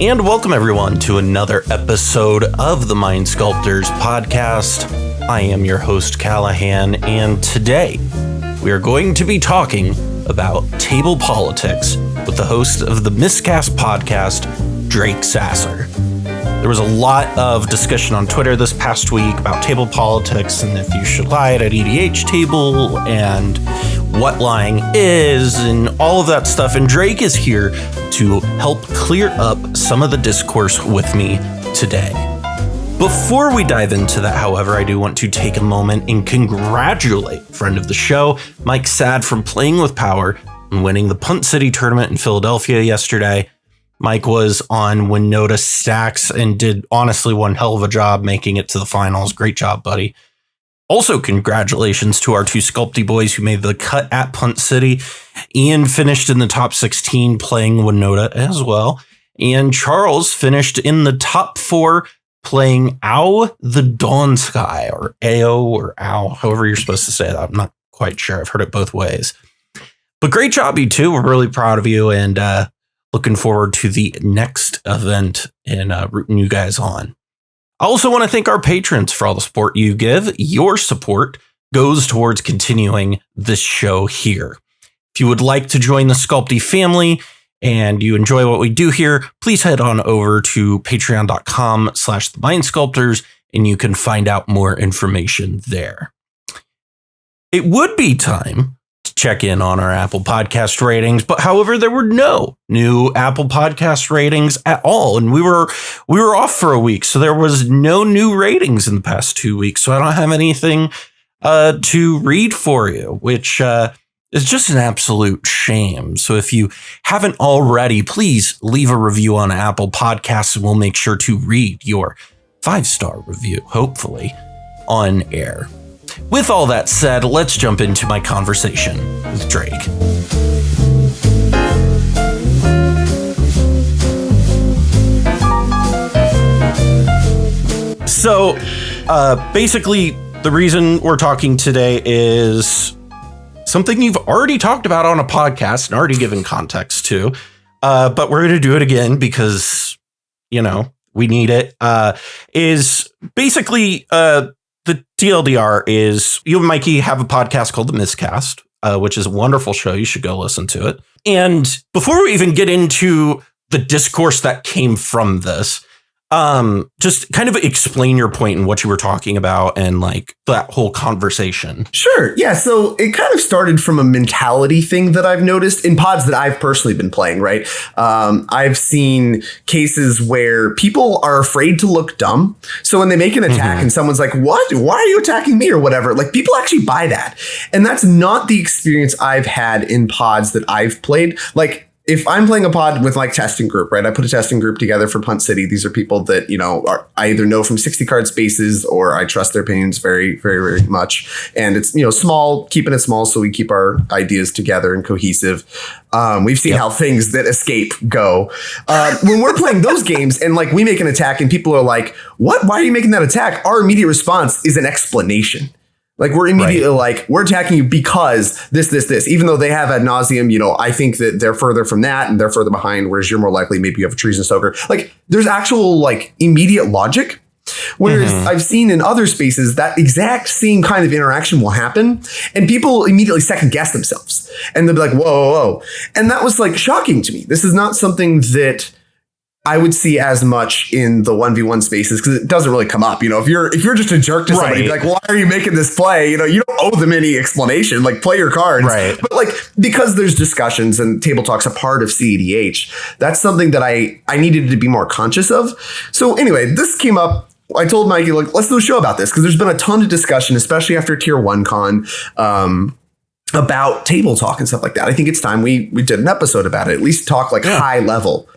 And welcome everyone to another episode of the Mind Sculptors podcast. I am your host Callahan, and today we are going to be talking about table politics with the host of the Miscast podcast, Drake Sasser. There was a lot of discussion on Twitter this past week about table politics and if you should lie at an EDH table and what lying is and all of that stuff. And Drake is here to help clear up some of the discourse with me today. Before we dive into that, however, I do want to take a moment and congratulate friend of the show, Mike Sad, from Playing with Power and winning the Punt City tournament in Philadelphia yesterday. Mike was on Winota Stacks and did honestly one hell of a job making it to the finals. Great job, buddy. Also, congratulations to our two Sculpty boys who made the cut at Punt City. Ian finished in the top 16 playing Winota as well. And Charles finished in the top 4 playing Ow the Dawn Sky, or AO or Ow, however you're supposed to say that. I'm not quite sure. I've heard it both ways. But great job, you two. We're really proud of you and looking forward to the next event and rooting you guys on. I also want to thank our patrons for all the support you give. Your support goes towards continuing this show here. If you would like to join the Sculpty family and you enjoy what we do here, please head on over to patreon.com/themindsculptors and you can find out more information there. It would be time to check in on our Apple Podcast ratings, but however, there were no new Apple Podcast ratings at all, and we were off for a week, so there was no new ratings in the past 2 weeks. So I don't have anything to read for you, which is just an absolute shame. So if you haven't already, please leave a review on Apple Podcasts, and we'll make sure to read your 5-star review, hopefully, on air. With all that said, let's jump into my conversation with Drake. So, basically, the reason we're talking today is something you've already talked about on a podcast and already given context to, but we're going to do it again because, we need it, is basically... The TLDR is you and Mikey have a podcast called The Miscast, which is a wonderful show. You should go listen to it. And before we even get into the discourse that came from this, just kind of explain your point and what you were talking about and like that whole conversation. Sure. Yeah. So it kind of started from a mentality thing that I've noticed in pods that I've personally been playing, right? I've seen cases where people are afraid to look dumb. So when they make an attack and someone's like, what? Why are you attacking me or whatever? Like people actually buy that. And that's not the experience I've had in pods that I've played. Like, if I'm playing a pod with like testing group, right? I put a testing group together for Punt City. These are people that, I either know from 60 card spaces or I trust their opinions very, very, very much. And it's, small, keeping it small so we keep our ideas together and cohesive. We've seen how things that escape go. When we're playing those games and like we make an attack and people are like, what? Why are you making that attack? Our immediate response is an explanation. Like we're immediately like, we're attacking you because this, even though they have ad nauseum, I think that they're further from that and they're further behind, whereas you're more likely maybe you have a treason stoker. Like there's actual like immediate logic. Whereas I've seen in other spaces that exact same kind of interaction will happen and people immediately second guess themselves and they'll be like, whoa. And that was like shocking to me. This is not something that I would see as much in the 1v1 spaces because it doesn't really come up. If you're just a jerk to somebody, like, why are you making this play? You don't owe them any explanation. Like, play your cards. Right. But like, because there's discussions and table talk's a part of cEDH, that's something that I needed to be more conscious of. So anyway, this came up. I told Mikey, like, let's do a show about this because there's been a ton of discussion, especially after Tier 1 Con, about table talk and stuff like that. I think it's time we did an episode about it, at least talk like high level.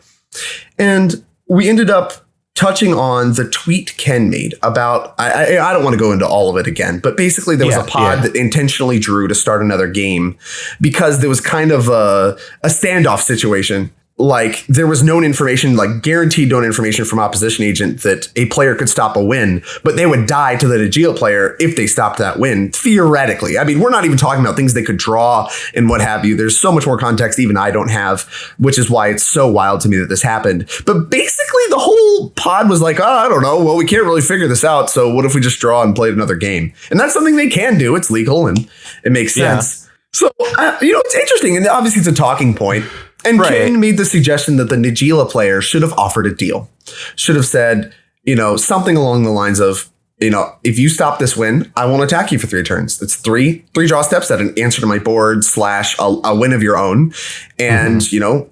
And we ended up touching on the tweet Ken made about, I don't want to go into all of it again, but basically there was a pod that intentionally drew to start another game because there was kind of a standoff situation like there was known information, like guaranteed known information from opposition agent that a player could stop a win, but they would die to the Najeela player if they stopped that win, theoretically. I mean, we're not even talking about things they could draw and what have you. There's so much more context even I don't have, which is why it's so wild to me that this happened. But basically the whole pod was like, oh, I don't know. Well, we can't really figure this out. So what if we just draw and play another game? And that's something they can do. It's legal and it makes sense. Yeah. So, it's interesting. And obviously it's a talking point. And Ken made the suggestion that the Najeela player should have offered a deal, should have said, something along the lines of, if you stop this win, I won't attack you for 3 turns. It's three draw steps at an answer to my board / a win of your own. And,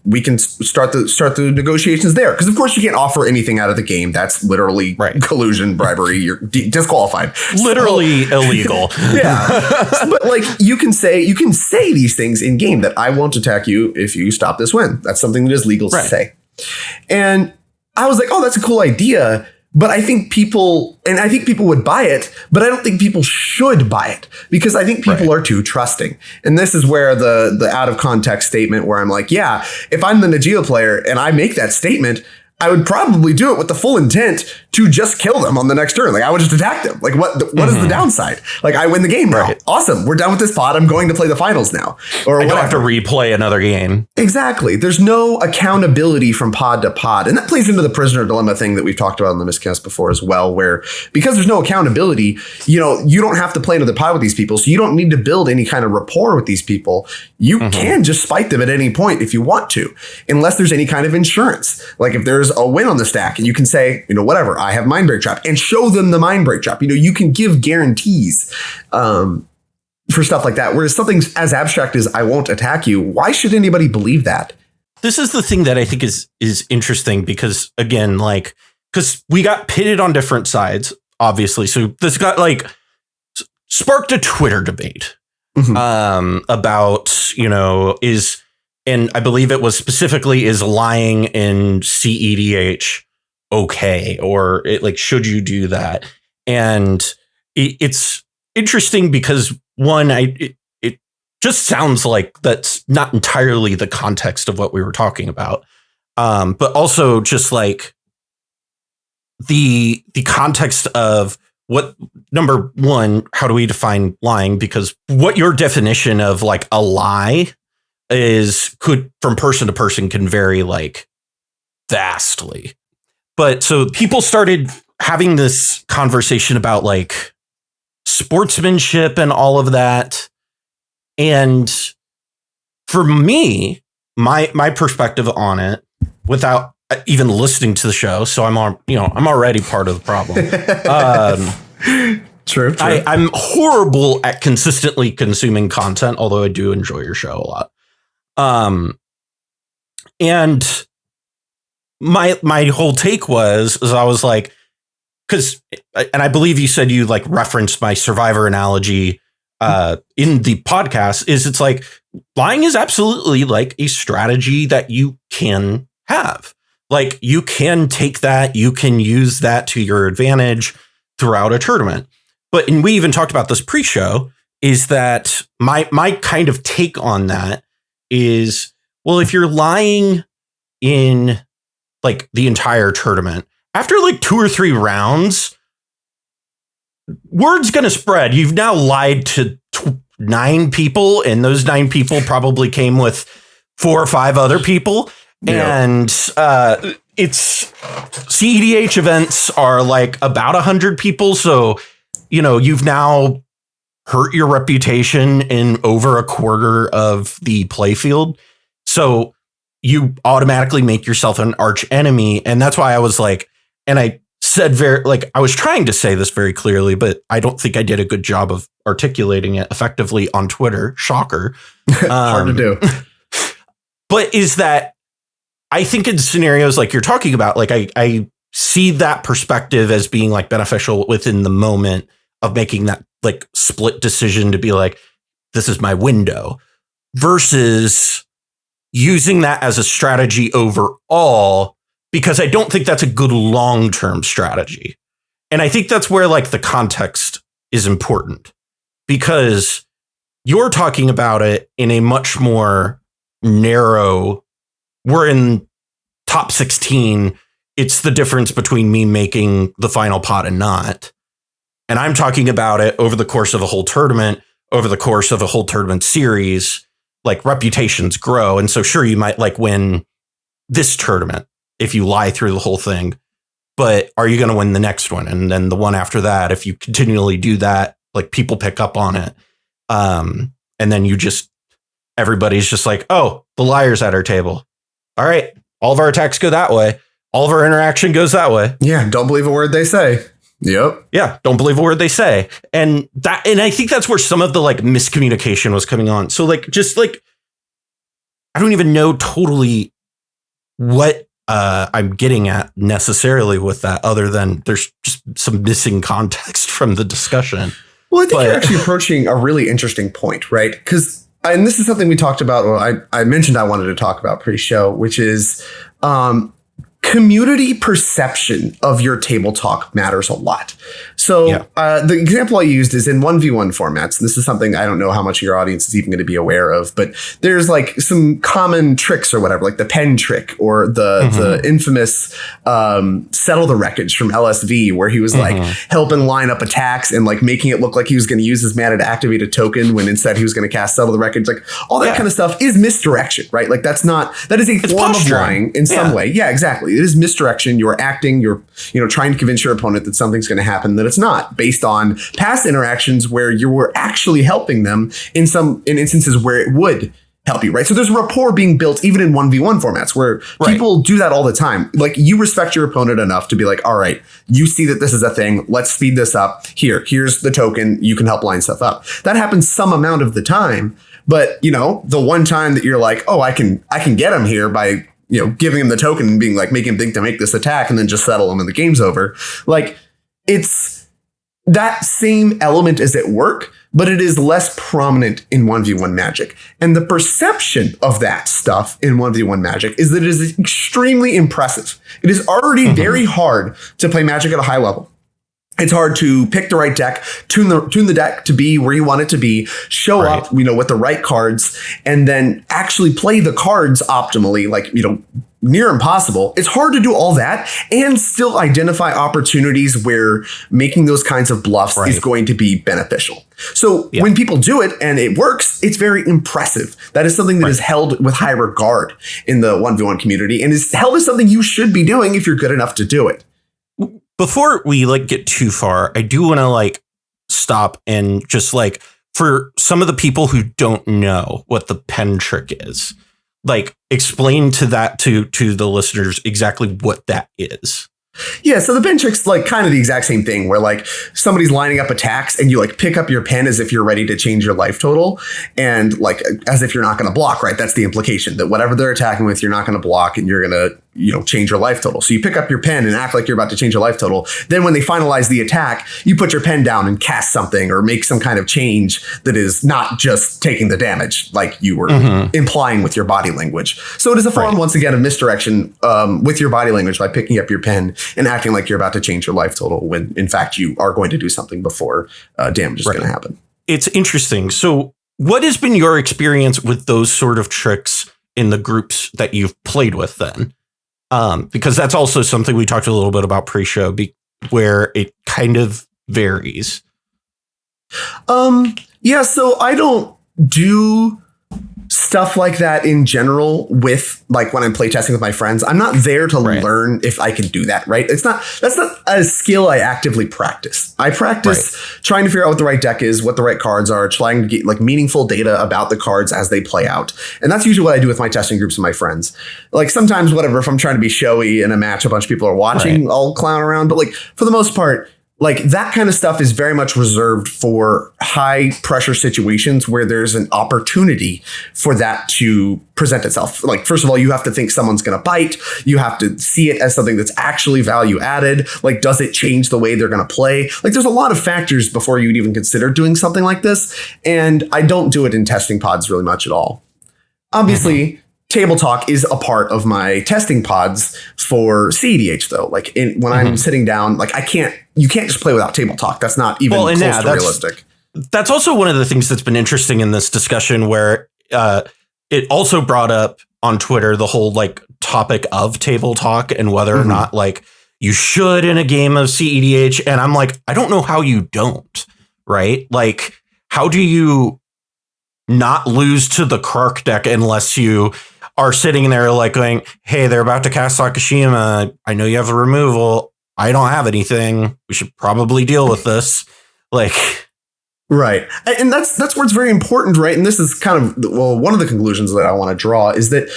we can start the negotiations there. Because, of course, you can't offer anything out of the game. That's literally collusion, bribery. You're disqualified. Literally illegal. Yeah. But like you can say these things in game that I won't attack you if you stop this win. That's something that is legal to say. And I was like, oh, that's a cool idea. But I think people would buy it, but I don't think people should buy it because I think people are too trusting. And this is where the out of context statement where I'm like, yeah, if I'm the Najeela player and I make that statement, I would probably do it with the full intent to just kill them on the next turn. Like I would just attack them. Like what is the downside? Like I win the game now. Right. Awesome. We're done with this pod. I'm going to play the finals now. Or I don't have to replay another game. Exactly. There's no accountability from pod to pod. And that plays into the prisoner dilemma thing that we've talked about in the Miscast before as well, where because there's no accountability, you don't have to play another pod with these people. So you don't need to build any kind of rapport with these people. You can just spite them at any point if you want to, unless there's any kind of insurance. Like if there's a win on the stack and you can say, whatever, I have Mindbreak Trap and show them the Mindbreak Trap. You can give guarantees for stuff like that. Whereas something as abstract as I won't attack you, why should anybody believe that? This is the thing that I think is interesting because, again, because we got pitted on different sides, obviously. So this got sparked a Twitter debate about, and I believe it was specifically, is lying in cEDH okay? Or should you do that? And it's interesting because one, it just sounds like that's not entirely the context of what we were talking about. But also just the context of what, number one, how do we define lying? Because what your definition of a lie could from person to person can vary vastly. But so people started having this conversation about sportsmanship and all of that. And for me, my perspective on it, without even listening to the show, so I'm already part of the problem. True. I'm horrible at consistently consuming content, although I do enjoy your show a lot. And my whole take was I was like, and I believe you said you referenced my Survivor analogy in the podcast, it's lying is absolutely a strategy that you can have. You can take that, you can use that to your advantage throughout a tournament. And we even talked about this pre-show, is that my kind of take on that is, well, if you're lying in the entire tournament, after 2 or 3 rounds, word's going to spread. You've now lied to 9 people, and those 9 people probably came with 4 or 5 other people. Yeah. And it's cEDH events are about 100 people. So, you've now hurt your reputation in over a quarter of the playfield. So you automatically make yourself an arch enemy. And that's why I was and I said I was trying to say this very clearly, but I don't think I did a good job of articulating it effectively on Twitter. Shocker. Hard to do. But is that I think in scenarios like you're talking about, I see that perspective as being beneficial within the moment of making that split decision to be this is my window, versus using that as a strategy overall, because I don't think that's a good long-term strategy. And I think that's where the context is important, because you're talking about it in a much more narrow we're in top 16. It's the difference between me making the final pot and not. And I'm talking about it over the course of a whole tournament, over the course of a whole tournament series, like reputations grow. And so sure, you might like win this tournament if you lie through the whole thing, but are you going to win the next one? And then the one after that, if you continually do that, like people pick up on it. And then everybody's just like, oh, the liar's at our table. All right. All of our attacks go that way. All of our interaction goes that way. Yeah. Don't believe a word they say. Yep. Yeah. Don't believe a word they say. And I think that's where some of the like miscommunication was coming on. So like, just like, I don't even know totally what I'm getting at necessarily with that, other than there's just some missing context from the discussion. Well, I think you're actually approaching a really interesting point, right? Because, and this is something we talked about, well, I mentioned I wanted to talk about pre-show, which is community perception of your table talk matters a lot. So the example I used is in 1v1 formats. And this is something I don't know how much your audience is even going to be aware of, but there's like some common tricks or whatever, like the pen trick or the infamous settle the wreckage from LSV, where he was like helping line up attacks and like making it look like he was going to use his mana to activate a token when instead he was going to cast settle the wreckage. Like all that kind of stuff is misdirection, right? Like that is a form of lying in some way. Yeah, exactly. It is misdirection. You're acting, you're trying to convince your opponent that something's going to happen that it's not, based on past interactions where you were actually helping them in instances where it would help you, right? So there's rapport being built even in 1v1 formats where people do that all the time. Like you respect your opponent enough to be like, all right, you see that this is a thing. Let's speed this up. Here's the token. You can help line stuff up. That happens some amount of the time. But, the one time that you're like, oh, I can get him here by, giving him the token and being like, making him think to make this attack and then just settle him and the game's over. Like it's that same element is at work, but it is less prominent in 1v1 Magic. And the perception of that stuff in 1v1 Magic is that it is extremely impressive. It is already very hard to play Magic at a high level. It's hard to pick the right deck, tune the deck to be where you want it to be, show up, with the right cards, and then actually play the cards optimally, like, near impossible. It's hard to do all that and still identify opportunities where making those kinds of bluffs is going to be beneficial. So when people do it and it works, it's very impressive. That is something that is held with high regard in the 1v1 community and is held as something you should be doing if you're good enough to do it. Before we get too far, I do want to stop and just for some of the people who don't know what the pen trick is, explain to the listeners exactly what that is. Yeah, so the pen trick's kind of the exact same thing where somebody's lining up attacks and you pick up your pen as if you're ready to change your life total and as if you're not going to block, right? That's the implication that whatever they're attacking with, you're not going to block and you're going to change your life total. So you pick up your pen and act like you're about to change your life total. Then when they finalize the attack, you put your pen down and cast something or make some kind of change that is not just taking the damage like you were implying with your body language. So it is a form, once again, of misdirection with your body language by picking up your pen and acting like you're about to change your life total when in fact you are going to do something before damage is going to happen. It's interesting. So what has been your experience with those sort of tricks in the groups that you've played with then? Because that's also something we talked a little bit about pre-show, where it kind of varies. Yeah, so I don't do stuff like that in general with when I'm playtesting with my friends. I'm not there to learn if I can do that, right? That's not a skill I actively practice. I practice trying to figure out what the right deck is, what the right cards are, trying to get meaningful data about the cards as they play out. And that's usually what I do with my testing groups and my friends. Sometimes if I'm trying to be showy in a match, a bunch of people are watching, I'll clown around. But for the most part, that kind of stuff is very much reserved for high pressure situations where there's an opportunity for that to present itself. First of all, you have to think someone's going to bite. You have to see it as something that's actually value added. Does it change the way they're going to play? There's a lot of factors before you'd even consider doing something like this. And I don't do it in testing pods really much at all. Obviously, table talk is a part of my testing pods for cEDH though. When I'm sitting down, you can't just play without table talk. That's not even close to realistic. That's also one of the things that's been interesting in this discussion where it also brought up on Twitter, the whole like topic of table talk and whether or not like you should in a game of cEDH. And I'm like, I don't know how you don't, right? Like, how do you not lose to the Krark deck unless you are sitting there like going, hey, they're about to cast Sakashima. I know you have a removal. I don't have anything. We should probably deal with this. Like, right. And that's where it's very important, right? And this is kind of, well, one of the conclusions that I want to draw is that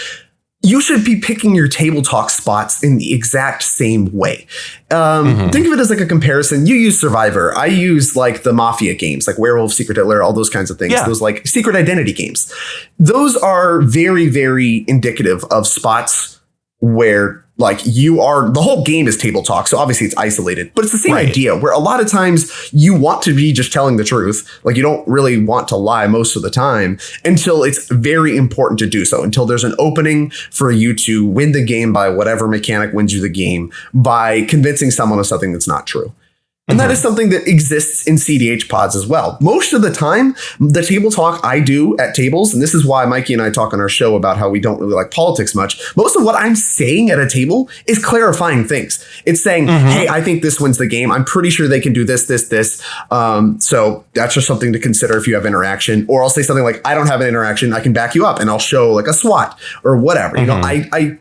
you should be picking your table talk spots in the exact same way. Think of it as like a comparison. You use Survivor. I use like the Mafia games, like Werewolf, Secret Hitler, all those kinds of things. Those like secret identity games. Those are very, very indicative of spots where like you are, the whole game is table talk. So obviously it's isolated, but it's the same idea where a lot of times you want to be just telling the truth. Like you don't really want to lie most of the time until it's very important to do so, until there's an opening for you to win the game by whatever mechanic wins you the game by convincing someone of something that's not true. And that is something that exists in cEDH pods as well. Most of the time, the table talk I do at tables, and this is why Mikey and I talk on our show about how we don't really like politics much. Most of what I'm saying at a table is clarifying things. It's saying, hey, I think this wins the game. I'm pretty sure they can do this, this, this. So that's just something to consider if you have interaction. Or I'll say something like, I don't have an interaction. I can back you up, and I'll show like a SWAT or whatever. You know, I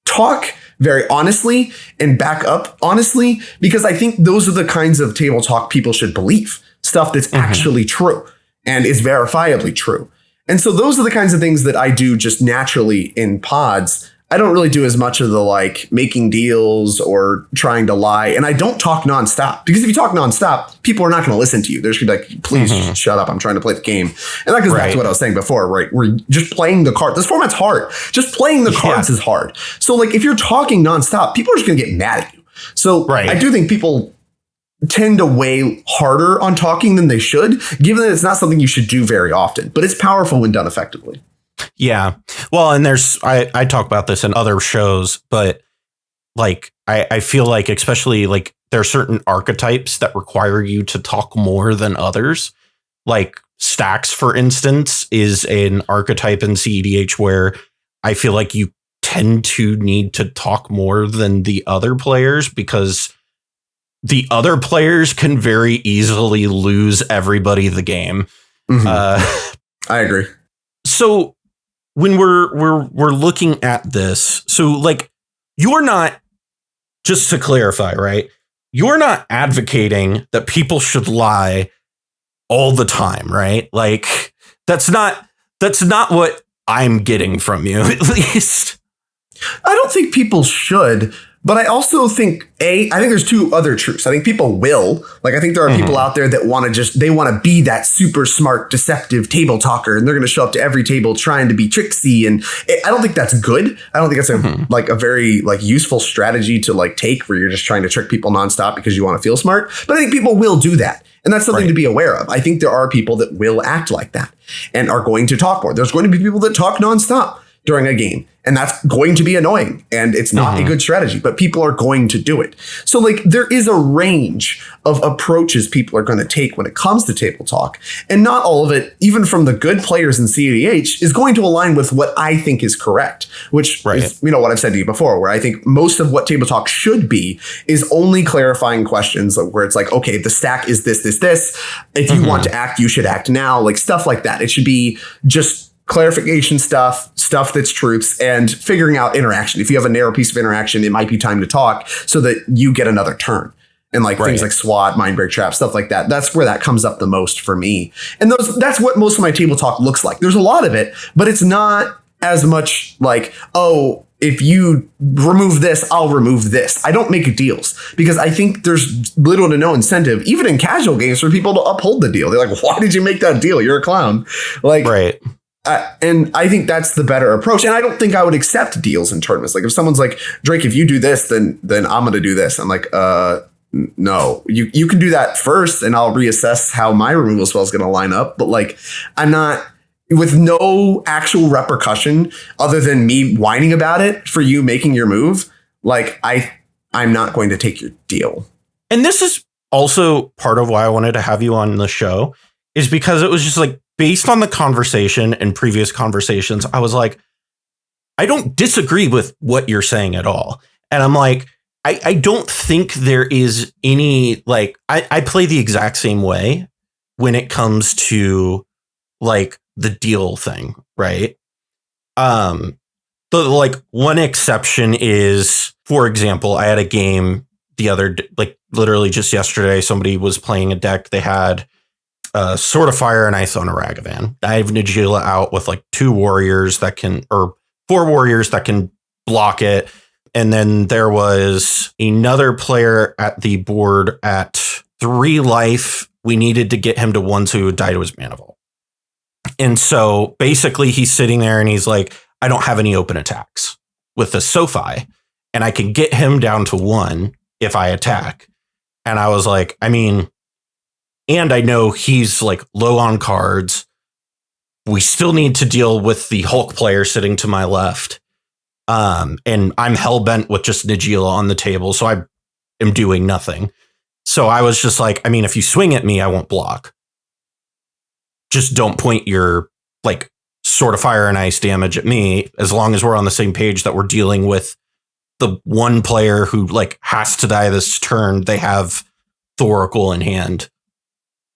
talk very honestly and back up honestly, because I think those are the kinds of table talk people should believe. Stuff that's actually true and is verifiably true. And so those are the kinds of things that I do just naturally in pods. I don't really do as much of the like making deals or trying to lie. And I don't talk nonstop, because if you talk nonstop, people are not going to listen to you. They're just going to be like, please shut up. I'm trying to play the game. And that goes back to what I was saying before, right? We're just playing the card. This format's hard. Just playing the cards is hard. So like if you're talking nonstop, people are just going to get mad at you. So I do think people tend to weigh harder on talking than they should, given that it's not something you should do very often, but it's powerful when done effectively. Yeah. Well, and there's, I talk about this in other shows, but like, I feel like, especially like there are certain archetypes that require you to talk more than others. Like Stacks, for instance, is an archetype in cEDH where I feel like you tend to need to talk more than the other players, because the other players can very easily lose everybody the game. I agree. So when we're looking at this, so like you're not, just to clarify, right? You're not advocating that people should lie all the time, right? Like that's not what I'm getting from you, at least. I don't think people should, but I also think I think there's two other truths. I think people will. Like, I think there are people out there that want to be that super smart, deceptive table talker, and they're going to show up to every table trying to be tricksy. And I don't think that's good. I don't think that's a very like useful strategy to like take, where you're just trying to trick people nonstop because you want to feel smart. But I think people will do that. And that's something to be aware of. I think there are people that will act like that and are going to talk more. There's going to be people that talk nonstop during a game, and that's going to be annoying, and it's not a good strategy, but people are going to do it. So like there is a range of approaches people are going to take when it comes to table talk, and not all of it, even from the good players in cEDH, is going to align with what I think is correct, which is, you know, what I've said to you before, where I think most of what table talk should be is only clarifying questions where it's like, okay, the stack is this. If you want to act, you should act now, like stuff like that. It should be just clarification stuff that's troops, and figuring out interaction. If you have a narrow piece of interaction, it might be time to talk so that you get another turn. And like things like SWAT, Mindbreak Trap, stuff like that. That's where that comes up the most for me. And that's what most of my table talk looks like. There's a lot of it, but it's not as much like, oh, if you remove this, I'll remove this. I don't make deals, because I think there's little to no incentive, even in casual games, for people to uphold the deal. They're like, why did you make that deal? You're a clown. Like, and I think that's the better approach. And I don't think I would accept deals in tournaments. Like if someone's like, Drake, if you do this, then I'm going to do this. I'm like, no, you can do that first, and I'll reassess how my removal spell is going to line up. But like, I'm not, with no actual repercussion other than me whining about it for you making your move. Like I'm not going to take your deal. And this is also part of why I wanted to have you on the show, is because it was just like, based on the conversation and previous conversations, I was like, I don't disagree with what you're saying at all. And I'm like, I don't think there is any, like, I play the exact same way when it comes to like the deal thing, right? The like one exception is, for example, I had a game the other, like literally just yesterday, somebody was playing a deck. They had Sword of Fire and Ice on a Ragavan. I have Najeela out with like 2 warriors that can, or 4 warriors that can block it. And then there was another player at the board at 3 life. We needed to get him to 1 so he would die to his Mana Vault. And so basically he's sitting there and he's like, I don't have any open attacks with the SoFi, and I can get him down to 1 if I attack. And I was like, I mean, and I know he's like low on cards. We still need to deal with the Hulk player sitting to my left. And I'm hell bent with just Najeela on the table. So I am doing nothing. So I was just like, I mean, if you swing at me, I won't block. Just don't point your like Sword of Fire and Ice damage at me, as long as we're on the same page that we're dealing with the one player who like has to die this turn. They have Thoracle in hand.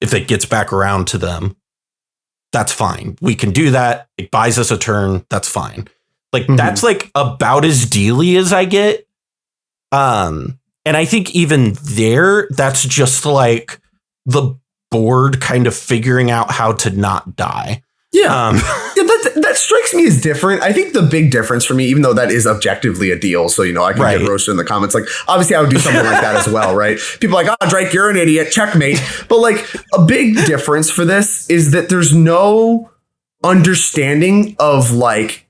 If it gets back around to them, that's fine. We can do that. It buys us a turn. That's fine. Like that's like about as dealy as I get. And I think even there, that's just like the board kind of figuring out how to not die. Yeah. That strikes me as different. I think the big difference for me, even though that is objectively a deal, so, you know, I can get roasted in the comments. Like, obviously, I would do something like that as well, right? People are like, oh, Drake, you're an idiot. Checkmate. But like a big difference for this is that there's no understanding of like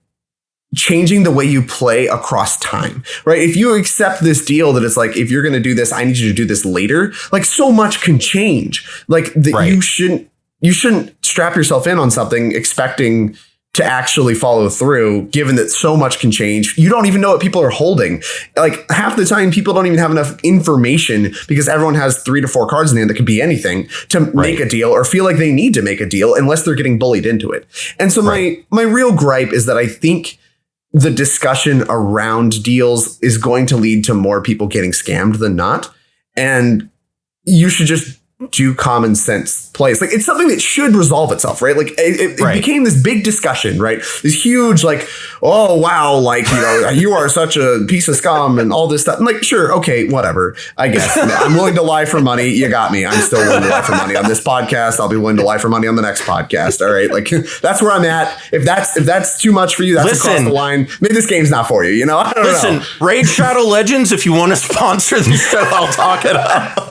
changing the way you play across time, right? If you accept this deal that it's like, if you're going to do this, I need you to do this later. Like so much can change. Like you shouldn't strap yourself in on something expecting to actually follow through, given that so much can change. You don't even know what people are holding. Like half the time, people don't even have enough information because everyone has 3 to 4 cards in the hand that could be anything to make a deal or feel like they need to make a deal unless they're getting bullied into it. And so my real gripe is that I think the discussion around deals is going to lead to more people getting scammed than not. And you should just do common sense plays. Like it's something that should resolve itself, right? Like it became this big discussion, right? This huge, like, oh wow, like, you know, you are such a piece of scum and all this stuff. I'm like, sure, okay, whatever. I guess I'm willing to lie for money. You got me. I'm still willing to lie for money on this podcast. I'll be willing to lie for money on the next podcast. All right, like that's where I'm at. If that's too much for you, that's across the line. Maybe this game's not for you. You know, I don't know. Raid Shadow Legends. If you want to sponsor the show, I'll talk it up.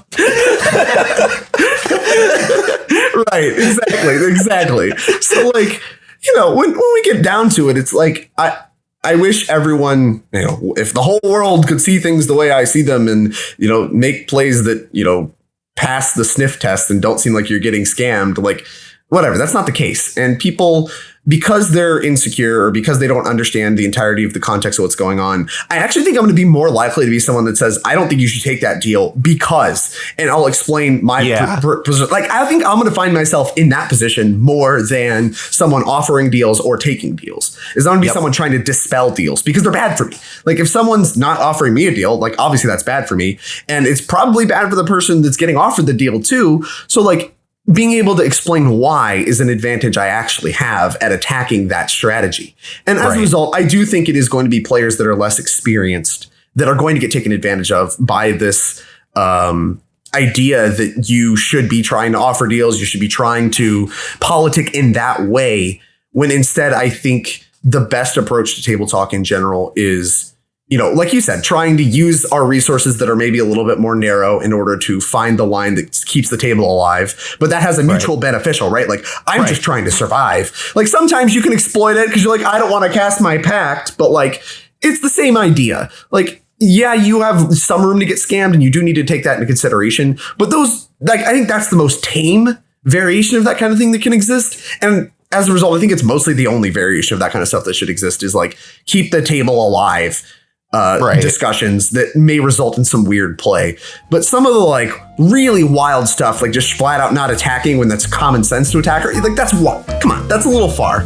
Right, exactly. So like, you know, when we get down to it, it's like I wish everyone, you know, if the whole world could see things the way I see them and, you know, make plays that, you know, pass the sniff test and don't seem like you're getting scammed, like whatever. That's not the case. And people, because they're insecure or because they don't understand the entirety of the context of what's going on, I actually think I'm going to be more likely to be someone that says, I don't think you should take that deal because, and I'll explain my, like, I think I'm going to find myself in that position more than someone offering deals or taking deals. Is I'm going to be someone trying to dispel deals because they're bad for me. Like if someone's not offering me a deal, like obviously that's bad for me. And it's probably bad for the person that's getting offered the deal too. So like, being able to explain why is an advantage I actually have at attacking that strategy. And as a result, I do think it is going to be players that are less experienced that are going to get taken advantage of by this idea that you should be trying to offer deals. You should be trying to politic in that way, when instead I think the best approach to table talk in general is, you know, like you said, trying to use our resources that are maybe a little bit more narrow in order to find the line that keeps the table alive. But that has a mutual beneficial, right? Like I'm just trying to survive. Like sometimes you can exploit it because you're like, I don't want to cast my pact, but like it's the same idea. Like, yeah, you have some room to get scammed and you do need to take that into consideration. But those, like, I think that's the most tame variation of that kind of thing that can exist. And as a result, I think it's mostly the only variation of that kind of stuff that should exist is like keep the table alive. Discussions that may result in some weird play. But some of the like really wild stuff, like just flat out not attacking when that's common sense to attack, or like that's what? Come on, that's a little far.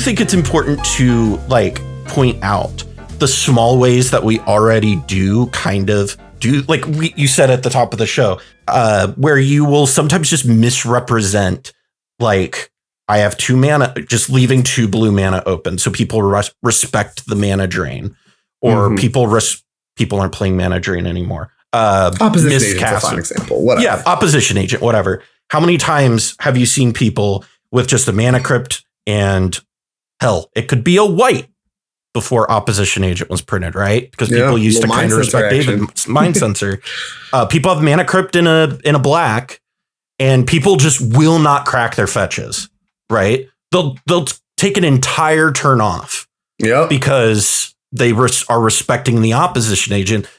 think it's important to like point out the small ways that we already do kind of do, like you said at the top of the show, where you will sometimes just misrepresent, like, I have 2 mana, just leaving 2 blue mana open, so people respect the mana drain, or people aren't playing mana drain anymore. Opposition agent's a fine example. Whatever. Yeah, opposition agent, whatever. How many times have you seen people with just a mana crypt and hell, it could be a white before opposition agent was printed, right? Because people used to kind of respect David's mind sensor. People have mana crypt in a black, and people just will not crack their fetches, right? They'll take an entire turn off, because they are respecting the opposition agent.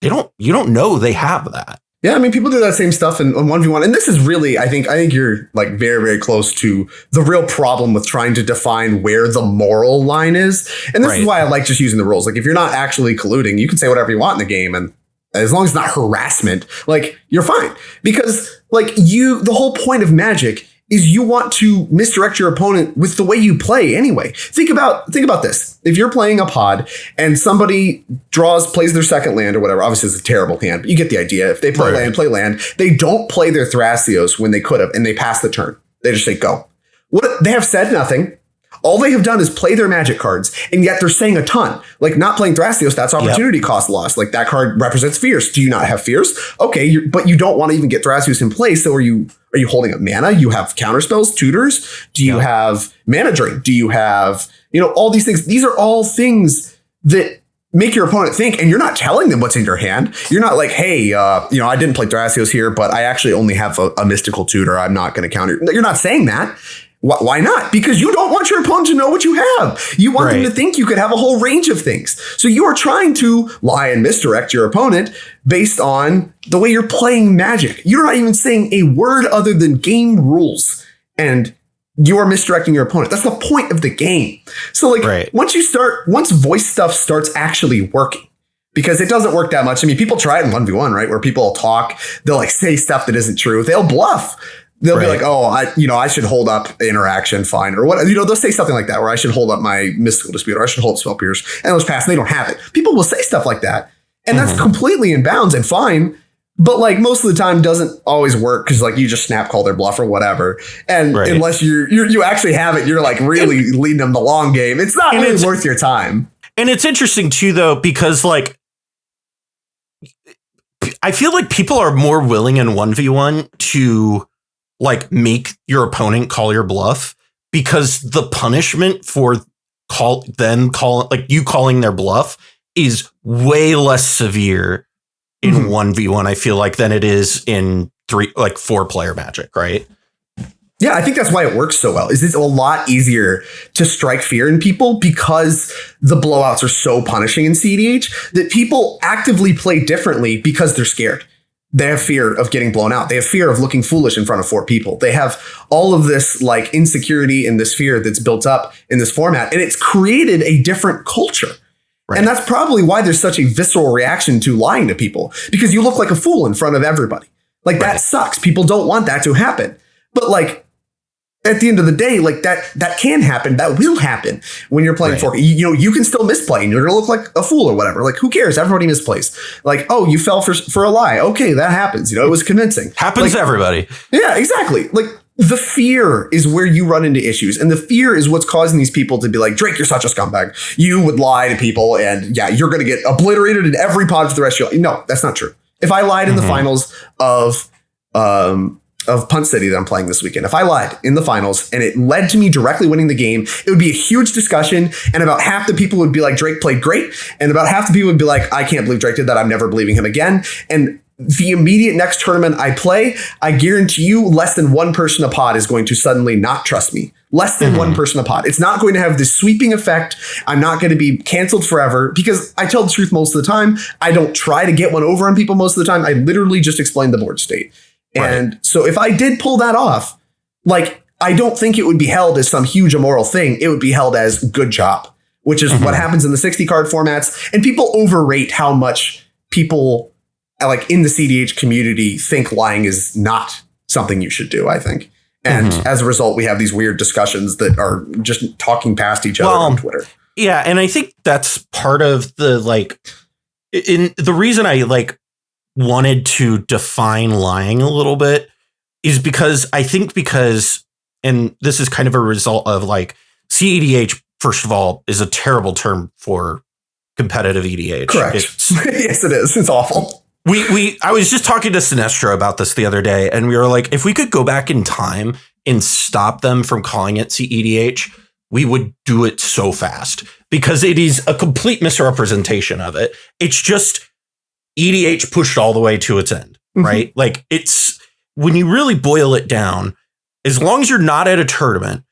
You don't know they have that. Yeah, I mean, people do that same stuff in 1v1. And this is really, I think you're like very, very close to the real problem with trying to define where the moral line is. And this is why I like just using the rules. Like, if you're not actually colluding, you can say whatever you want in the game. And as long as it's not harassment, like, you're fine. Because like the whole point of Magic is you want to misdirect your opponent with the way you play anyway. Think about this. If you're playing a pod and somebody plays their second land or whatever, obviously it's a terrible hand, but you get the idea. If they play land, they don't play their Thrasios when they could have, and they pass the turn. They just say go. They have said nothing. All they have done is play their Magic cards, and yet they're saying a ton. Like, not playing Thrasios, that's opportunity cost loss. Like, that card represents fears. Do you not have fears? Okay, but you don't want to even get Thrasios in play. So are you holding up mana? You have counterspells, tutors. Do you have mana drain? Do you have, all these things? These are all things that make your opponent think, and you're not telling them what's in your hand. You're not like, hey, I didn't play Thrasios here, but I actually only have a mystical tutor. I'm not going to counter. You're not saying that. Why not? Because you don't want your opponent to know what you have. You want them to think you could have a whole range of things. So you are trying to lie and misdirect your opponent based on the way you're playing Magic. You're not even saying a word other than game rules, and you are misdirecting your opponent. That's the point of the game. So like once voice stuff starts actually working, because it doesn't work that much. I mean, people try it in 1v1, right? Where people talk, they'll like say stuff that isn't true. They'll bluff. They'll be like, oh, I should hold up interaction, fine, or what, they'll say something like that, where I should hold up my mystical dispute, or I should hold spell pierce, and those pass, they don't have it. People will say stuff like that, and that's completely in bounds and fine, but like most of the time doesn't always work, because like you just snap call their bluff or whatever, and unless you actually have it, you're like really leading them the long game. It's not really worth your time. And it's interesting too, though, because like I feel like people are more willing in 1v1 to like make your opponent call your bluff, because the punishment for you calling their bluff is way less severe in 1v1, I feel like, than it is in 4-player Magic, right? Yeah, I think that's why it works so well. It's a lot easier to strike fear in people, because the blowouts are so punishing in cEDH that people actively play differently because they're scared. They have fear of getting blown out. They have fear of looking foolish in front of 4 people. They have all of this like insecurity and this fear that's built up in this format, and it's created a different culture. Right. And that's probably why there's such a visceral reaction to lying to people, because you look like a fool in front of everybody. Like that sucks. People don't want that to happen. But like at the end of the day, like that can happen. That will happen when you're playing 4. You can still misplay and you're going to look like a fool or whatever. Like, who cares? Everybody misplays. Like, oh, you fell for a lie. Okay, that happens. It was convincing. Happens to everybody. Yeah, exactly. Like, the fear is where you run into issues. And the fear is what's causing these people to be like, Drake, you're such a scumbag. You would lie to people, and yeah, you're going to get obliterated in every pod for the rest of your life. No, that's not true. If I lied in the finals of Punt City that I'm playing this weekend, if I lied in the finals and it led to me directly winning the game, it would be a huge discussion. And about half the people would be like, Drake played great. And about half the people would be like, I can't believe Drake did that. I'm never believing him again. And the immediate next tournament I play, I guarantee you less than one person a pod is going to suddenly not trust me. Less than one person a pod. It's not going to have this sweeping effect. I'm not going to be canceled forever, because I tell the truth most of the time. I don't try to get one over on people most of the time. I literally just explain the board state. And so if I did pull that off, like, I don't think it would be held as some huge immoral thing. It would be held as good job, which is what happens in the 60 card formats. And people overrate how much people like in the cEDH community think lying is not something you should do, I think. And as a result, we have these weird discussions that are just talking past each other on Twitter. Yeah. And I think that's part of the the reason I wanted to define lying a little bit is because and this is kind of a result of cEDH, first of all, is a terrible term for competitive EDH. Correct. Yes, it is. It's awful. I was just talking to Sinestro about this the other day, and we were like, if we could go back in time and stop them from calling it cEDH, we would do it so fast because it is a complete misrepresentation of it. It's just EDH pushed all the way to its end, right? It's when you really boil it down, as long as you're not at a tournament,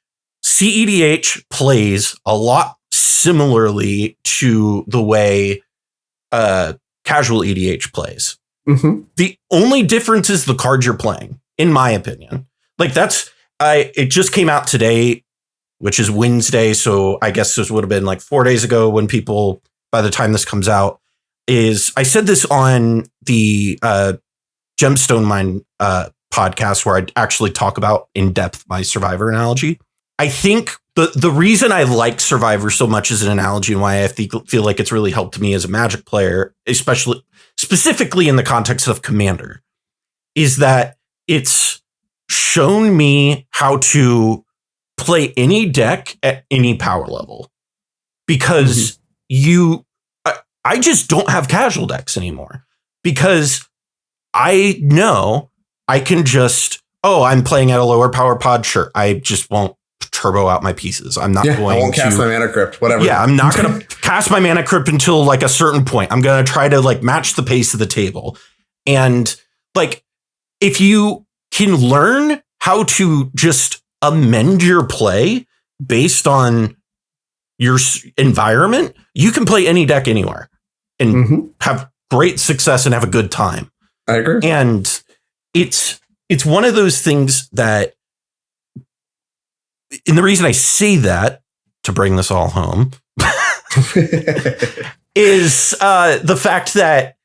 cEDH plays a lot similarly to the way casual EDH plays. The only difference is the cards you're playing, in my opinion. It just came out today, which is Wednesday. So I guess this would have been 4 days ago when by the time this comes out, I said this on the Gemstone Mine podcast where I actually talk about in depth my Survivor analogy. I think the reason I like Survivor so much as an analogy and why I feel like it's really helped me as a Magic player, specifically in the context of Commander, is that it's shown me how to play any deck at any power level because I just don't have casual decks anymore because I know I can I'm playing at a lower power pod. Sure. I just won't turbo out my pieces. I'm not going I won't cast my Mana Crypt, whatever. Yeah, I'm not going to cast my Mana Crypt until a certain point. I'm going to try to match the pace of the table. And if you can learn how to just amend your play based on your environment, you can play any deck anywhere and have great success and have a good time. I agree. And it's one of those things that, and the reason I say that, to bring this all home, is the fact that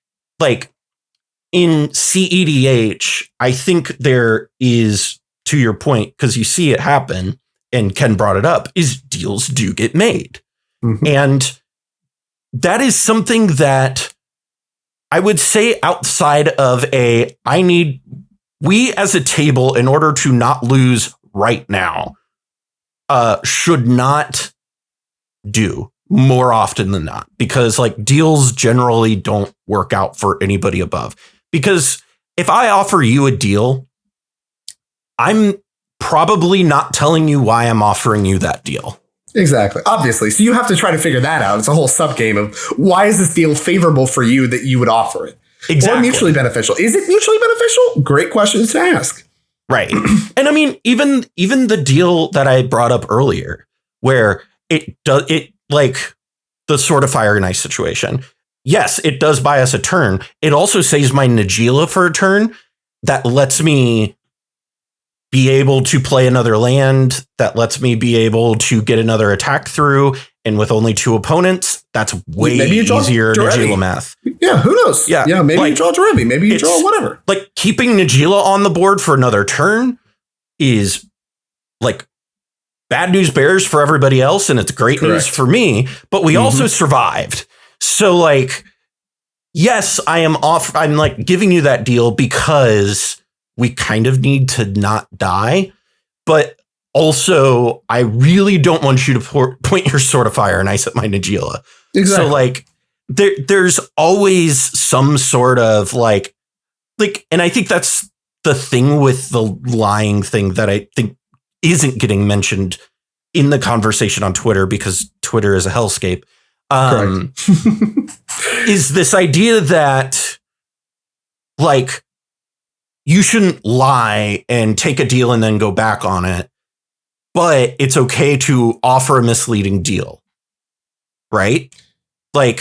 in cEDH, I think there is, to your point, because you see it happen, and Ken brought it up, is deals do get made. And that is something that I would say outside of we as a table, in order to not lose right now, should not do more often than not, because deals generally don't work out for anybody above. Because if I offer you a deal, I'm probably not telling you why I'm offering you that deal. Exactly. Obviously. So you have to try to figure that out. It's a whole sub game of why is this deal favorable for you that you would offer it? Exactly. Or mutually beneficial. Is it mutually beneficial? Great questions to ask. Right. And I mean, even the deal that I brought up earlier, where the Sword of Fire and Ice situation. Yes, it does buy us a turn. It also saves my Najeela for a turn that lets me be able to play another land, that lets me be able to get another attack through. And with only 2 opponents, that's way easier Najeela math. Yeah, who knows? Yeah, maybe you draw Derevi, maybe you draw whatever. Keeping Najeela on the board for another turn is bad news bears for everybody else, and it's great news for me. But we also survived. So yes, I'm giving you that deal because we kind of need to not die, but also I really don't want you to point your Sword of Fire and Ice at my Najeela. Exactly. So there's always some sort of and I think that's the thing with the lying thing that I think isn't getting mentioned in the conversation on Twitter, because Twitter is a hellscape. Is this idea that you shouldn't lie and take a deal and then go back on it, but it's okay to offer a misleading deal, right?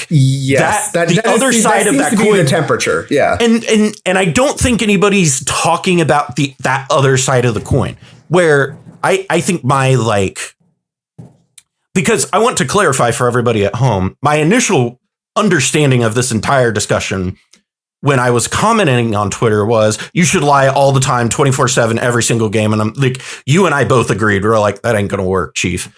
Yes, the other side of that coin, the temperature, yeah. And I don't think anybody's talking about that other side of the coin, where I think because I want to clarify for everybody at home, my initial understanding of this entire discussion when I was commenting on Twitter was you should lie all the time, 24/7, every single game. And I'm like, you and I both agreed. We were like, that ain't going to work, Chief.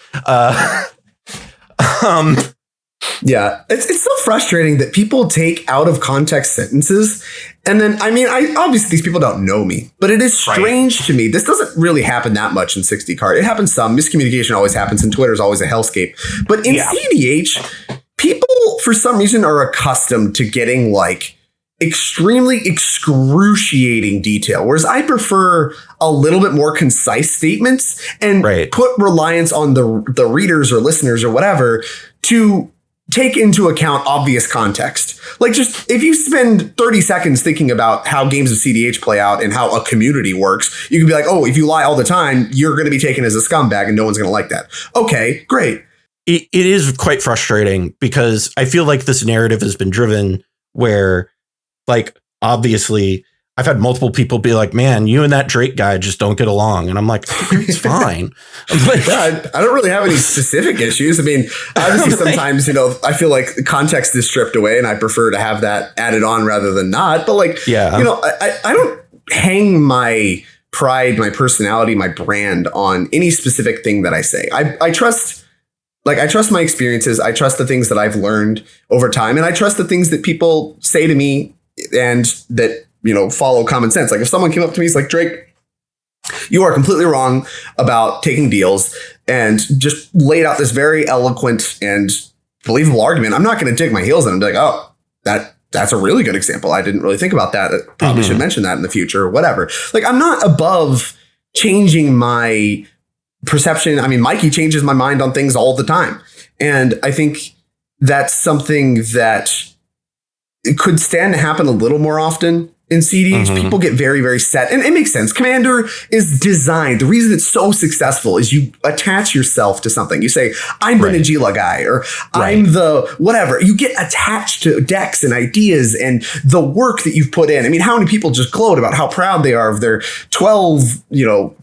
Yeah, it's so frustrating that people take out of context sentences. And then, I mean, obviously these people don't know me, but it is strange to me. This doesn't really happen that much in 60 card. It happens some. Miscommunication always happens, and Twitter is always a hellscape. But in cEDH, people, for some reason, are accustomed to getting like extremely excruciating detail, whereas I prefer a little bit more concise statements and put reliance on the readers or listeners or whatever to take into account obvious context. Like, just if you spend 30 seconds thinking about how games of cEDH play out and how a community works, you can be like, oh, if you lie all the time, you're going to be taken as a scumbag and no one's going to like that. Okay, great. It is quite frustrating because I feel like this narrative has been driven where, like, obviously I've had multiple people be like, man, you and that Drake guy just don't get along. And I'm like, it's fine. Like, yeah, I don't really have any specific issues. I mean, obviously sometimes, I feel like context is stripped away and I prefer to have that added on rather than not. But like, I don't hang my pride, my personality, my brand on any specific thing that I say. I trust my experiences. I trust the things that I've learned over time. And I trust the things that people say to me and that, follow common sense. Like if someone came up to me, it's like, Drake, you are completely wrong about taking deals, and just laid out this very eloquent and believable argument, I'm not going to dig my heels in and be like, oh, that's a really good example. I didn't really think about that. I probably should mention that in the future or whatever. Like, I'm not above changing my perception. I mean, Mikey changes my mind on things all the time. And I think that's something that it could stand to happen a little more often in cEDH. People get very, very set. And it makes sense. Commander is designed. The reason it's so successful is you attach yourself to something. You say, I'm the Najila guy, or I'm the whatever. You get attached to decks and ideas and the work that you've put in. I mean, how many people just gloat about how proud they are of their 12,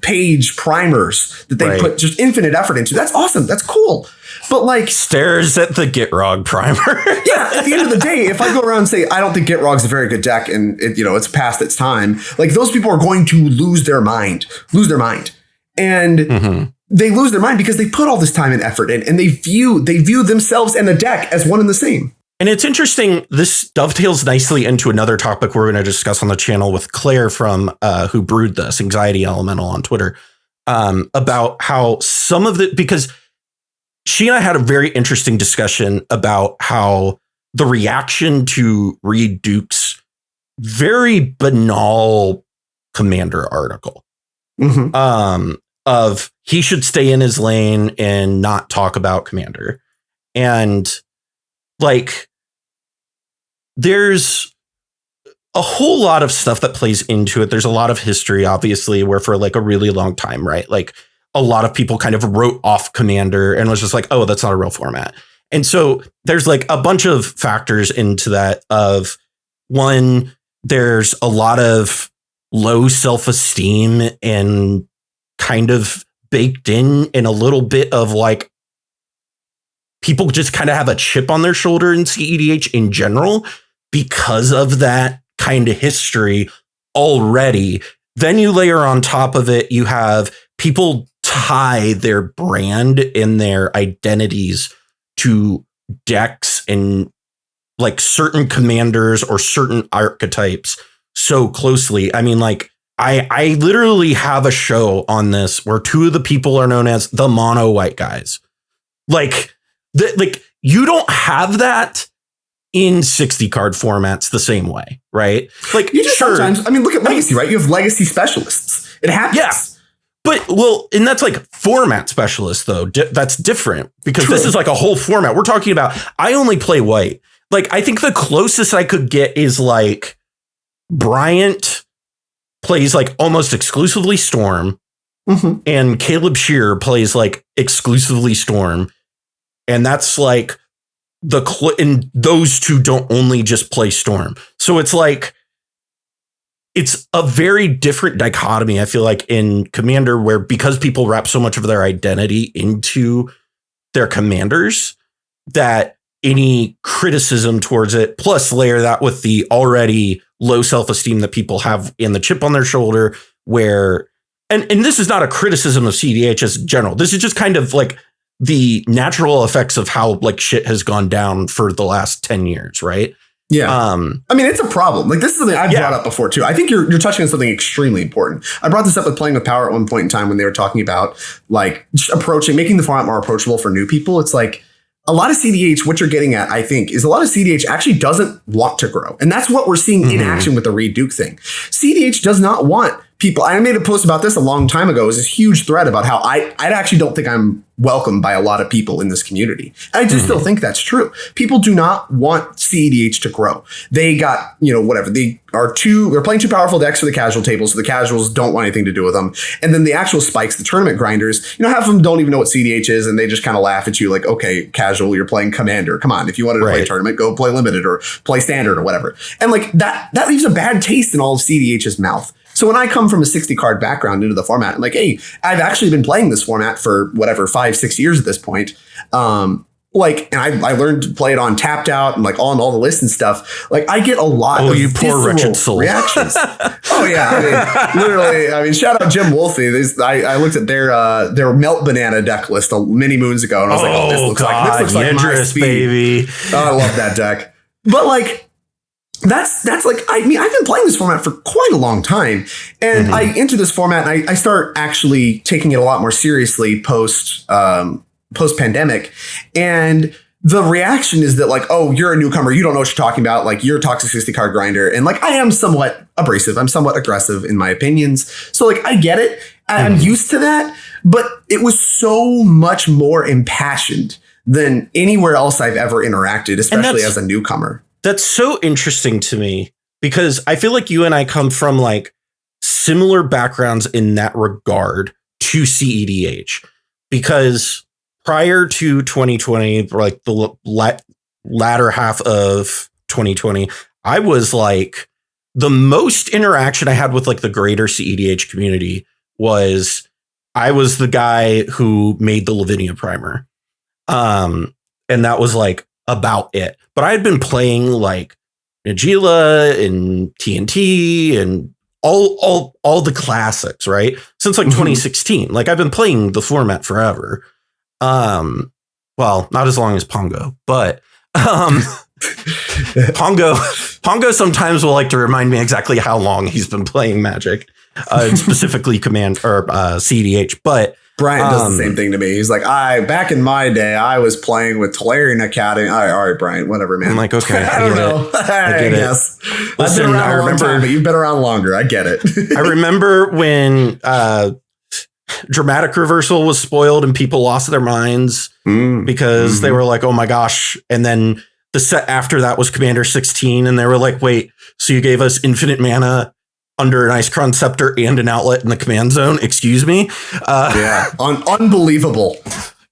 page primers that they put just infinite effort into? That's awesome. That's cool. But like, stares at the Gitrog primer. Yeah, at the end of the day, if I go around and say I don't think Gitrog's a very good deck and it's past its time, like those people are going to lose their mind. And they lose their mind because they put all this time and effort in, and they view themselves and the deck as one and the same. And it's interesting. This dovetails nicely into another topic we're going to discuss on the channel with Claire from Who Brewed This, Anxiety Elemental on Twitter, about how some of the, because she and I had a very interesting discussion about how the reaction to Reed Duke's very banal Commander article of he should stay in his lane and not talk about Commander. And like, there's a whole lot of stuff that plays into it. There's a lot of history, obviously, where for like a really long time, right? Like, a lot of people kind of wrote off Commander and was just like, oh, that's not a real format. And so there's like a bunch of factors into that. Of one, there's a lot of low self-esteem and kind of baked in a little bit of like, people just kind of have a chip on their shoulder in cEDH in general because of that kind of history already. Then you layer on top of it, you have people tie their brand and their identities to decks and like certain commanders or certain archetypes so closely. I mean, like, I literally have a show on this where two of the people are known as the mono white guys. Like, you don't have that in 60 card formats the same way, right? Like, you just sometimes, I mean, look at Legacy, right? You have Legacy specialists. It happens. Yeah. But, well, and that's like format specialists, though. That's different because this is like a whole format. We're talking about, I only play white. Like, I think the closest I could get is like Bryant plays like almost exclusively Storm, and Caleb Shearer plays like exclusively Storm. And that's like and those two don't only just play Storm. So it's like, it's a very different dichotomy, I feel like, in Commander, where because people wrap so much of their identity into their commanders, that any criticism towards it, plus layer that with the already low self-esteem that people have and the chip on their shoulder, where, and this is not a criticism of cEDH as general. This is just kind of like the natural effects of how like shit has gone down for the last 10 years, right? Yeah. I mean, it's a problem. Like, this is something I've brought up before, too. I think you're touching on something extremely important. I brought this up with Playing with Power at one point in time when they were talking about like making the format more approachable for new people. It's like a lot of cEDH, what you're getting at, I think, is a lot of cEDH actually doesn't want to grow. And that's what we're seeing in action with the Reed Duke thing. cEDH does not want people. I made a post about this a long time ago. It was this huge thread about how I actually don't think I'm welcomed by a lot of people in this community. And I just still think that's true. People do not want cEDH to grow. They got, whatever. They're playing too powerful decks for the casual tables, so the casuals don't want anything to do with them. And then the actual spikes, the tournament grinders, half of them don't even know what cEDH is, and they just kind of laugh at you like, okay, casual, you're playing Commander. Come on, if you wanted to play tournament, go play Limited or play Standard or whatever. And like that leaves a bad taste in all of cEDH's mouth. So when I come from a 60 card background into the format, I'm like, hey, I've actually been playing this format for whatever, 5-6 years at this point. And I learned to play it on Tapped Out and like on all the lists and stuff. Like, I get a lot of you poor wretched soul reactions. Oh yeah, I mean, literally. Shout out Jim Wolfe. I looked at their Melt Banana deck list many moons ago, and I was like, this looks like my speed, baby. Oh, I love that deck. But like, that's like, I've been playing this format for quite a long time, and I enter this format and I start actually taking it a lot more seriously post pandemic. And the reaction is that like, oh, you're a newcomer. You don't know what you're talking about. Like, you're a toxic 60 card grinder. And like, I am somewhat abrasive. I'm somewhat aggressive in my opinions. So like, I get it. I'm used to that, but it was so much more impassioned than anywhere else I've ever interacted, especially as a newcomer. That's so interesting to me, because I feel like you and I come from like similar backgrounds in that regard to cEDH, because prior to 2020, like the latter half of 2020, I was like, the most interaction I had with like the greater cEDH community was I was the guy who made the Lavinia primer. And that was like about it. But I had been playing like Nagila and TNT and all the classics, right? Since like 2016. Like, I've been playing the format forever. Well, not as long as Pongo, but Pongo sometimes will like to remind me exactly how long he's been playing Magic, specifically Command or cEDH. But Brian does the same thing to me. He's like, back in my day, I was playing with Tolarian Academy. All right, Brian, whatever, man. I'm like, okay, I don't know. I get it. Listen, I've been around a long time, but you've been around longer. I get it. I remember when Dramatic Reversal was spoiled and people lost their minds because they were like, oh my gosh. And then the set after that was Commander 16. And they were like, wait, so you gave us infinite mana under an Icecrown Scepter and an outlet in the command zone? Excuse me. Unbelievable.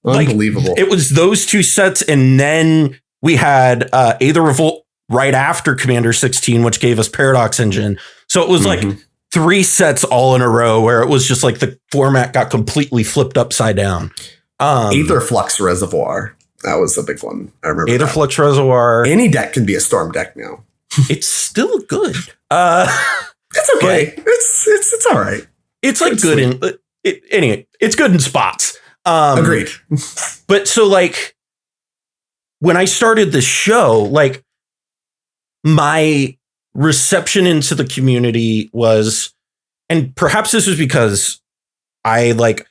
Unbelievable. Like, it was those two sets. And then we had Aether Revolt right after Commander 16, which gave us Paradox Engine. So it was like 3 sets all in a row where it was just like the format got completely flipped upside down. Aether Flux Reservoir. That was a big one. I remember Aether Flux Reservoir. Any deck can be a Storm deck now. It's still good. It's okay. It's all right. It's like good anyway, it's good in spots. Agreed. But so like when I started the show, like my reception into the community was, and perhaps this was because I like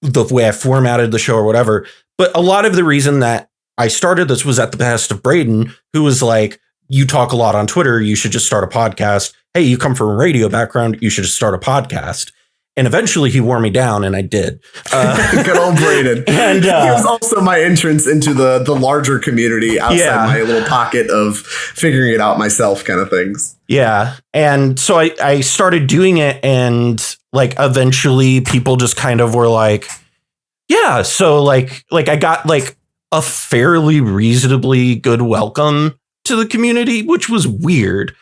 the way I formatted the show or whatever, but a lot of the reason that I started this was at the behest of Braden, who was like, you talk a lot on Twitter, you should just start a podcast. Hey, you come from a radio background, you should just start a podcast. And eventually he wore me down, and I did. Good old Braden. And he was also my entrance into the larger community outside my little pocket of figuring it out myself kind of things. Yeah. And so I started doing it, and like eventually people just kind of were like, yeah, so like I got like a fairly reasonably good welcome to the community, which was weird.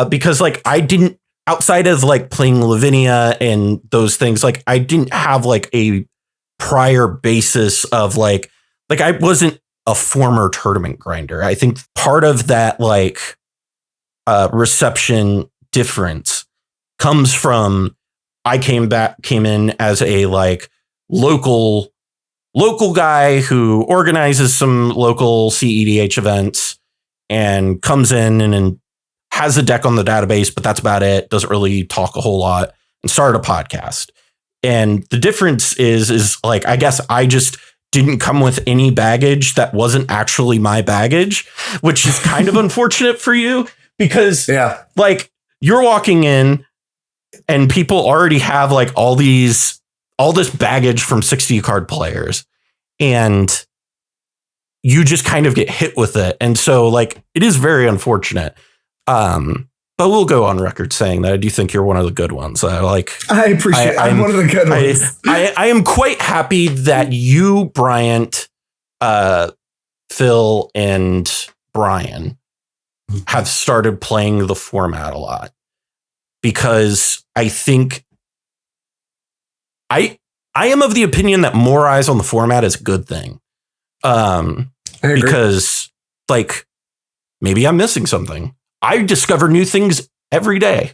Because like I didn't, outside of like playing Lavinia and those things, like I didn't have like a prior basis of like I wasn't a former tournament grinder. I think part of that like reception difference comes from I came in as a like local guy who organizes some local cEDH events and comes in and has a deck on the database, but that's about it. Doesn't really talk a whole lot, and started a podcast. And the difference is like, I guess I just didn't come with any baggage that wasn't actually my baggage, which is kind of unfortunate for you because like you're walking in and people already have like all this baggage from 60 card players and you just kind of get hit with it. And so like, it is very unfortunate. But we'll go on record saying that I do think you're one of the good ones. I appreciate I'm one of the good ones. I am quite happy that you, Bryant, Phil, and Brian have started playing the format a lot, because I think I am of the opinion that more eyes on the format is a good thing. Because like maybe I'm missing something. I discover new things every day,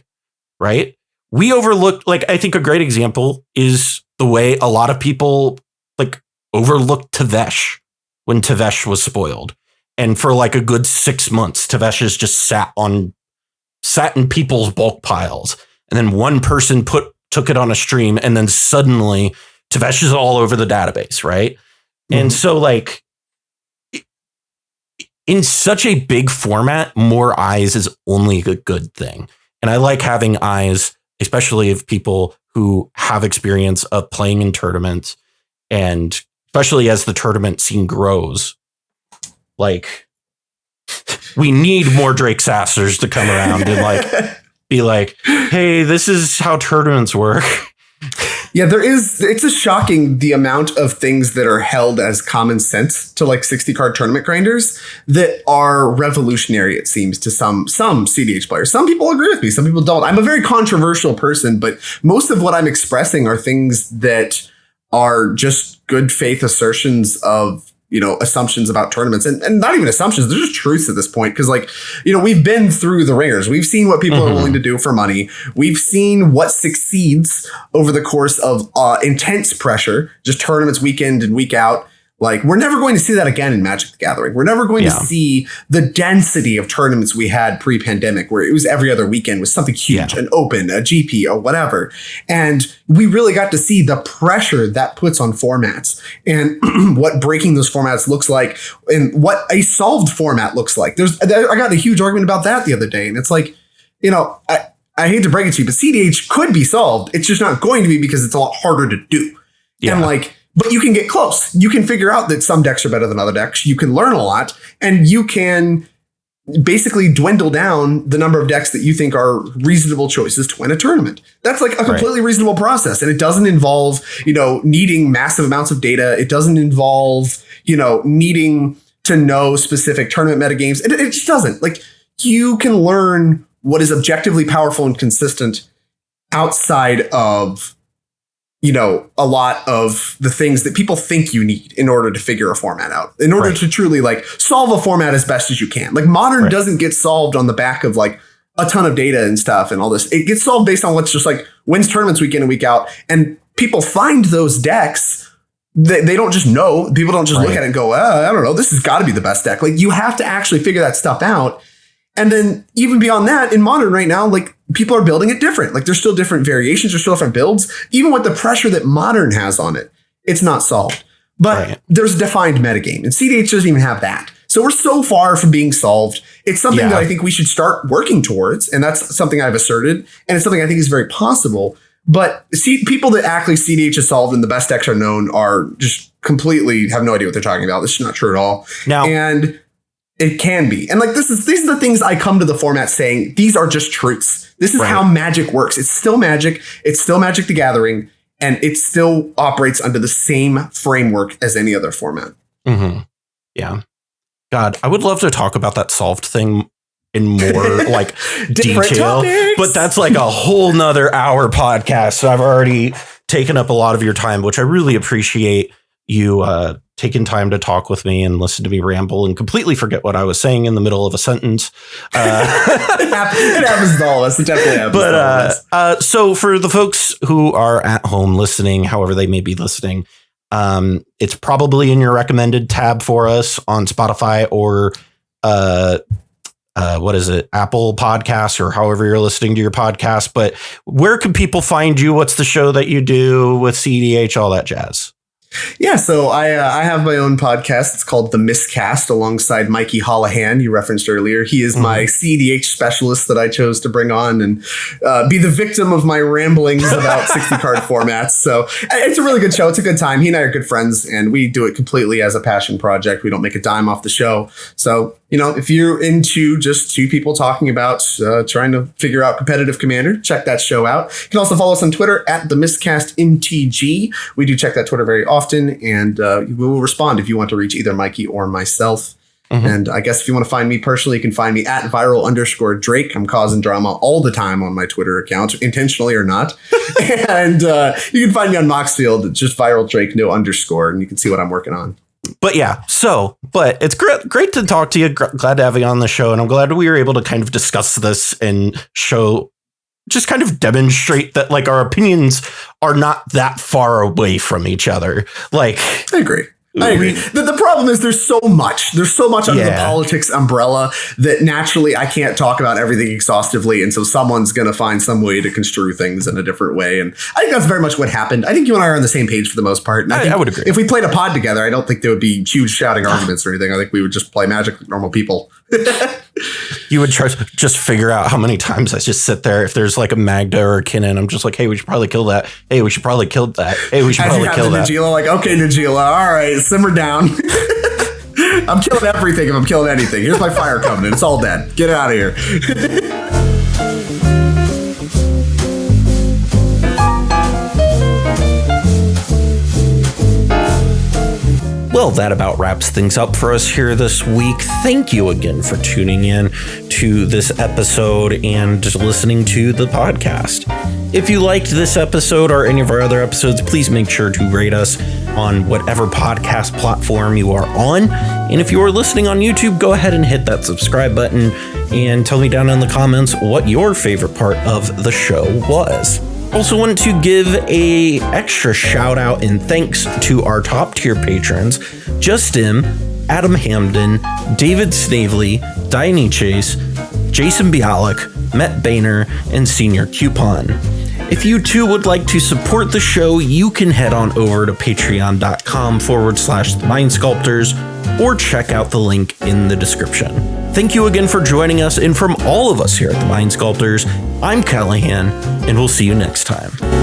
right? We overlooked, like, I think a great example is the way a lot of people like overlooked TEVESH when TEVESH was spoiled. And for like a good 6 months, TEVESH has just sat in people's bulk piles. And then one person took it on a stream, and then suddenly TEVESH is all over the database, right? Mm-hmm. And so like, in such a big format, more eyes is only a good thing. And I like having eyes, especially of people who have experience of playing in tournaments, and especially as the tournament scene grows. Like, we need more Drake Sassers to come around and like be like, hey, this is how tournaments work. Yeah, it's a shocking the amount of things that are held as common sense to like 60 card tournament grinders that are revolutionary, it seems, to some cEDH players. Some people agree with me, some people don't. I'm a very controversial person, but most of what I'm expressing are things that are just good faith assertions of, you know, assumptions about tournaments, and not even assumptions. They're just truths at this point. Cause like, you know, we've been through the ringers. We've seen what people are willing to do for money. We've seen what succeeds over the course of intense pressure, just tournaments week in and week out. Like, we're never going to see that again in Magic the Gathering. We're never going to see the density of tournaments we had pre-pandemic, where it was every other weekend with something huge, an Open, a GP, or whatever. And we really got to see the pressure that puts on formats, and what breaking those formats looks like, and what a solved format looks like. I got a huge argument about that the other day, and it's like, you know, I hate to break it to you, but cEDH could be solved. It's just not going to be, because it's a lot harder to do. Yeah. And like, but you can get close. You can figure out that some decks are better than other decks. You can learn a lot, and you can basically dwindle down the number of decks that you think are reasonable choices to win a tournament. That's like a completely reasonable process. And it doesn't involve, you know, needing massive amounts of data. It doesn't involve, you know, needing to know specific tournament metagames. It just doesn't. Like, you can learn what is objectively powerful and consistent outside of, you know, a lot of the things that people think you need in order to figure a format out, in order to truly like solve a format as best as you can. Like, Modern doesn't get solved on the back of like a ton of data and stuff and all this. It gets solved based on what's just like wins tournaments week in and week out. And people find those decks. They don't just know. People don't just look at it and go, I don't know, this has got to be the best deck. Like, you have to actually figure that stuff out. And then even beyond that, in Modern right now, like, people are building it different. Like, there's still different variations, there's still different builds. Even with the pressure that Modern has on it, it's not solved. But there's a defined metagame, and cEDH doesn't even have that. So we're so far from being solved. It's something that I think we should start working towards, and that's something I've asserted, and it's something I think is very possible. But people that act like cEDH is solved and the best decks are known are just completely have no idea what they're talking about. This is not true at all. And it can be. And like, these are the things I come to the format saying, these are just truths. This is how Magic works. It's still Magic. It's still Magic the Gathering. And it still operates under the same framework as any other format. Mm-hmm. Yeah. God, I would love to talk about that solved thing in more like detail, topics. But that's like a whole nother hour podcast. So I've already taken up a lot of your time, which I really appreciate. you taking time to talk with me and listen to me ramble and completely forget what I was saying in the middle of a sentence. It happens to all of us. It definitely happens to all of us. So for the folks who are at home listening, however they may be listening, it's probably in your recommended tab for us on Spotify or what is it? Apple Podcasts or however you're listening to your podcast. But where can people find you? What's the show that you do with cEDH, all that jazz? Yeah, so I have my own podcast. It's called The Miscast alongside Mikey Callahan, you referenced earlier. He is my cEDH specialist that I chose to bring on and be the victim of my ramblings about 60-card formats. So it's a really good show. It's a good time. He and I are good friends, and we do it completely as a passion project. We don't make a dime off the show. So, if you're into just two people talking about trying to figure out competitive Commander, check that show out. You can also follow us on Twitter at the MiscastMTG. We do check that Twitter very often, and we will respond if you want to reach either Mikey or myself. And I guess if you want to find me personally, you can find me at viral_Drake. I'm causing drama all the time on my Twitter account, intentionally or not. And you can find me on Moxfield, just viral Drake, no underscore, and you can see what I'm working on. But yeah, but it's great to talk to you. Glad to have you on the show. And I'm glad we were able to kind of discuss this and just kind of demonstrate that like our opinions are not that far away from each other. Like, I agree. The problem is there's so much under the politics umbrella that naturally I can't talk about everything exhaustively. And so someone's going to find some way to construe things in a different way. And I think that's very much what happened. I think you and I are on the same page for the most part. And I would agree. If we played a pod together, I don't think there would be huge shouting arguments or anything. I think we would just play Magic like normal people. You would just figure out how many times I just sit there. If there's like a Magda or a Kinnan, I'm just like, hey, we should probably kill that. Hey, we should probably kill that. Hey, we should probably kill that. Najila, like, okay, Najila, all right, simmer down. I'm killing everything if I'm killing anything. Here's my fire covenant. It's all dead. Get it out of here. Well, that about wraps things up for us here this week. Thank you again for tuning in to this episode and just listening to the podcast. If you liked this episode or any of our other episodes, please make sure to rate us on whatever podcast platform you are on. And if you are listening on YouTube, go ahead and hit that subscribe button and tell me down in the comments what your favorite part of the show was. Also want to give a extra shout out and thanks to our top tier patrons, Justin, Adam Hamden, David Snavely, Diane Chase, Jason Bialik, Matt Boehner, and Senior Coupon. If you too would like to support the show, you can head on over to patreon.com/themindsculptors or check out the link in the description. Thank you again for joining us, and from all of us here at the Mind Sculptors, I'm Callahan, and we'll see you next time.